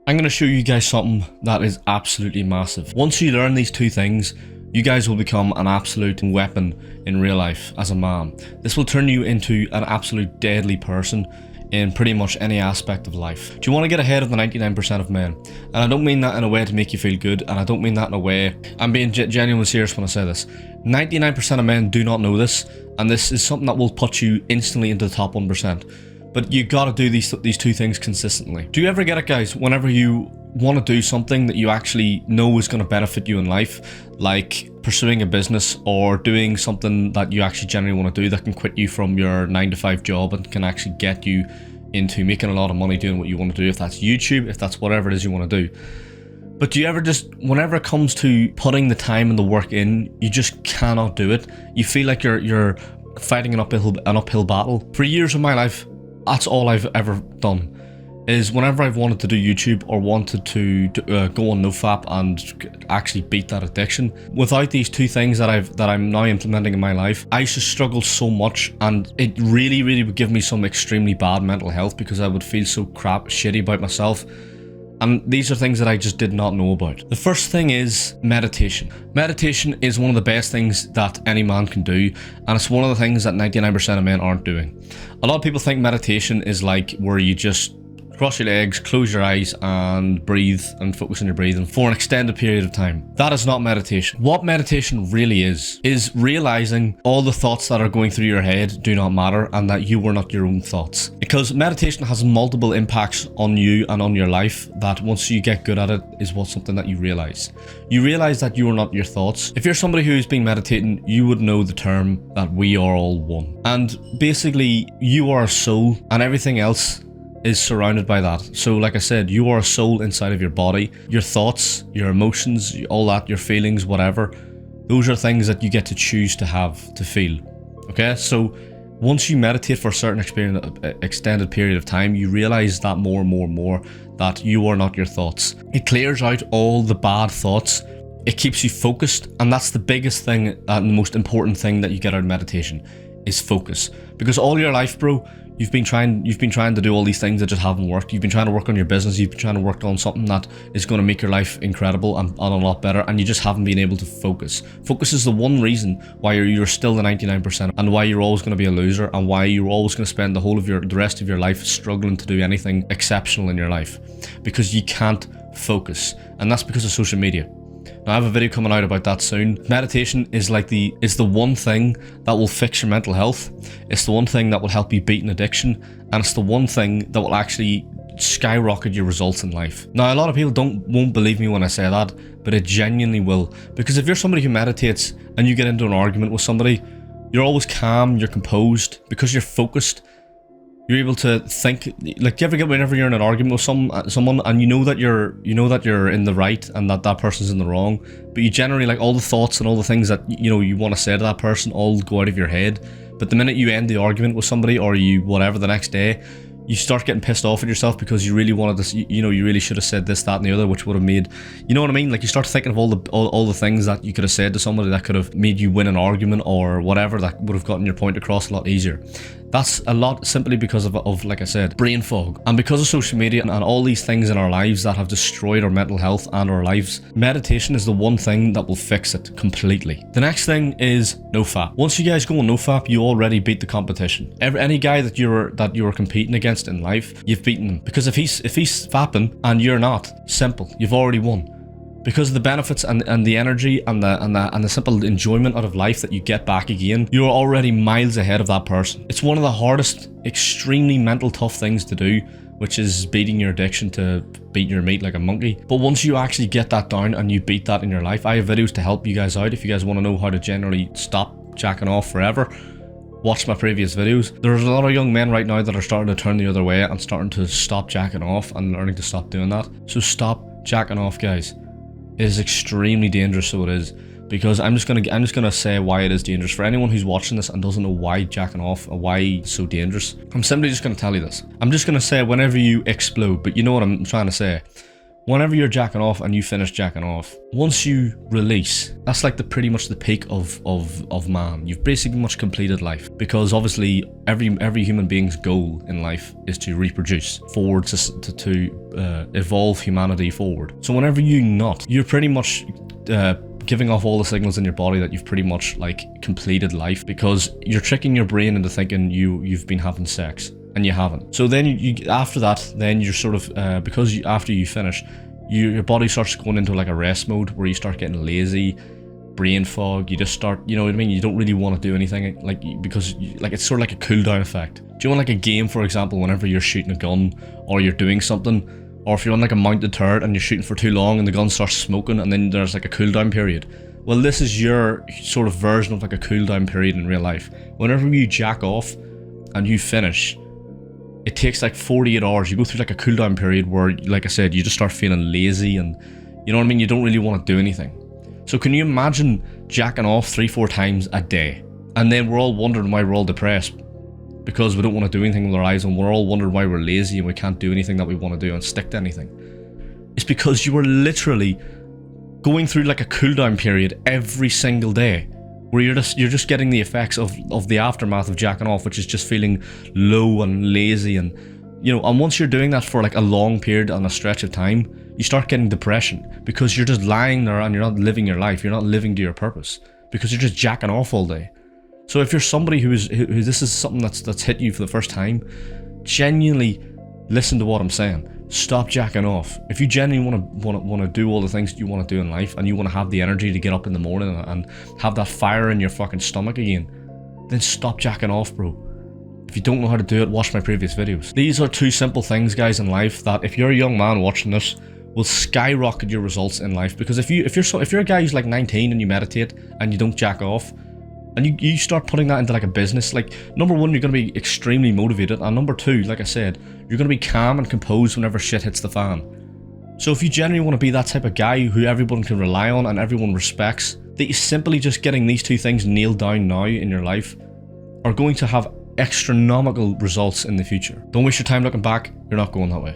I'm going to show you guys something that is absolutely massive. Once you learn these two things, you guys will become an absolute weapon in real life as a man. This will turn you into an absolute deadly person in pretty much any aspect of life. Do you want to get ahead of the 99% of men? And I don't mean that in a way to make you feel good, and I don't mean that in a way, I'm being genuinely serious when I say this. 99% of men do not know this, and this is something that will put you instantly into the top 1%. But you gotta do these two things consistently. Do you ever get it, guys, whenever you want to do something that you actually know is going to benefit you in life, like pursuing a business or doing something that you actually genuinely want to do that can quit you from your 9-to-5 job and can actually get you into making a lot of money doing what you want to do, if that's YouTube, if that's whatever it is you want to do. But do you ever just, whenever it comes to putting the time and the work in, you just cannot do it? You feel like you're fighting an uphill battle. For years of my life, that's all I've ever done, is whenever I've wanted to do YouTube or wanted to go on NoFap and actually beat that addiction, without these two things that I'm now implementing in my life, I used to struggle so much, and it really would give me some extremely bad mental health because I would feel so shitty about myself. And these are things that I just did not know about. The first thing is meditation. Meditation is one of the best things that any man can do, and it's one of the things that 99% of men aren't doing. A lot of people think meditation is like where you just cross your legs, close your eyes, and breathe and focus on your breathing for an extended period of time. That is not meditation. What meditation really is realizing all the thoughts that are going through your head do not matter, and that you are not your own thoughts. Because meditation has multiple impacts on you and on your life that once you get good at it is something that you realize. You realize that you are not your thoughts. If you're somebody who's been meditating, you would know the term that we are all one. And basically, you are a soul, and everything else is surrounded by that. So like I said, you are a soul inside of your body. Your thoughts, your emotions, all that, your feelings, whatever, those are things that you get to choose to have, to feel. Okay, so once you meditate for a certain extended period of time, you realize that more and more that you are not your thoughts. It clears out all the bad thoughts. It keeps you focused, and that's the biggest thing and the most important thing that you get out of meditation is focus. Because all your life, bro, you've been trying to do all these things that just haven't worked. You've been trying to work on your business. You've been trying to work on something that is going to make your life incredible and a lot better, and you just haven't been able to focus. Focus is the one reason why you're still the 99% and why you're always going to be a loser, and why you're always going to spend the rest of your life struggling to do anything exceptional in your life, because you can't focus. And that's because of social media. Now, I have a video coming out about that soon. Meditation is the one thing that will fix your mental health. It's the one thing that will help you beat an addiction, and it's the one thing that will actually skyrocket your results in life. Now, a lot of people won't believe me when I say that, but it genuinely will. Because if you're somebody who meditates and you get into an argument with somebody, you're always calm, you're composed, because you're focused. You're able to think. Like, do you ever get whenever you're in an argument with someone and you know that you're in the right and that person's in the wrong, but you generally, like, all the thoughts and all the things that you want to say to that person all go out of your head. But the minute you end the argument with somebody, or you whatever the next day, you start getting pissed off at yourself because you really wanted this, you really should have said this, that, and the other, which would have made, you know what I mean? Like, you start thinking of all the things that you could have said to somebody that could have made you win an argument or whatever, that would have gotten your point across a lot easier. That's a lot simply because of like I said, brain fog. And because of social media and all these things in our lives that have destroyed our mental health and our lives, meditation is the one thing that will fix it completely. The next thing is NoFap. Once you guys go on NoFap, you already beat the competition. Any guy that you were competing against in life, you've beaten him. Because if he's fapping and you're not, simple, you've already won. Because of the benefits and the energy and the simple enjoyment out of life that you get back again, you're already miles ahead of that person. It's one of the hardest, extremely mental tough things to do, which is beating your addiction to beat your meat like a monkey. But once you actually get that down and you beat that in your life, I have videos to help you guys out. If you guys want to know how to generally stop jacking off forever, watch my previous videos. There's a lot of young men right now that are starting to turn the other way and starting to stop jacking off and learning to stop doing that. So stop jacking off, guys. It is extremely dangerous, so it is. Because I'm just gonna say why it is dangerous. For anyone who's watching this and doesn't know why jacking off or why it's so dangerous, I'm simply just gonna tell you this. I'm just gonna say whenever you explode, but you know what I'm trying to say. Whenever you're jacking off and you finish jacking off, once you release, that's like pretty much the peak of man. You've basically much completed life, because obviously every human being's goal in life is to reproduce forward, to evolve humanity forward. So whenever you nut, you're pretty much giving off all the signals in your body that you've pretty much like completed life, because you're tricking your brain into thinking you've been having sex. And you haven't. So then you after that, then you're sort of after you finish, your body starts going into like a rest mode where you start getting lazy, brain fog. You just start, you know what I mean? You don't really want to do anything, like, because like it's sort of like a cool down effect. Do you want like a game, for example, whenever you're shooting a gun or you're doing something, or if you're on like a mounted turret and you're shooting for too long and the gun starts smoking and then there's like a cool down period? Well, this is your sort of version of like a cool down period in real life. Whenever you jack off and you finish, it takes like 48 hours. You go through like a cool down period where, like I said, you just start feeling lazy and, you know what I mean, you don't really want to do anything. So can you imagine jacking off 3-4 times a day? And then we're all wondering why we're all depressed, because we don't want to do anything with our lives, and we're all wondering why we're lazy and we can't do anything that we want to do and stick to anything. It's because you were literally going through like a cool down period every single day, where you're just getting the effects of the aftermath of jacking off, which is just feeling low and lazy, and you know, and once you're doing that for like a long period and a stretch of time, you start getting depression, because you're just lying there and you're not living your life, you're not living to your purpose, because you're just jacking off all day. So if you're somebody who this is something that's hit you for the first time, genuinely listen to what I'm saying. Stop jacking off. If you genuinely want to do all the things you want to do in life, and you want to have the energy to get up in the morning and have that fire in your fucking stomach again, then stop jacking off, bro. If you don't know how to do it, watch my previous videos. These are two simple things, guys, in life that if you're a young man watching this, will skyrocket your results in life. Because if you're a guy who's like 19 and you meditate and you don't jack off, and you start putting that into like a business, like, number one, you're going to be extremely motivated, and number two, like I said, you're going to be calm and composed whenever shit hits the fan. So if you genuinely want to be that type of guy who everyone can rely on and everyone respects, that you simply just getting these two things nailed down now in your life are going to have astronomical results in the future. Don't waste your time looking back, you're not going that way.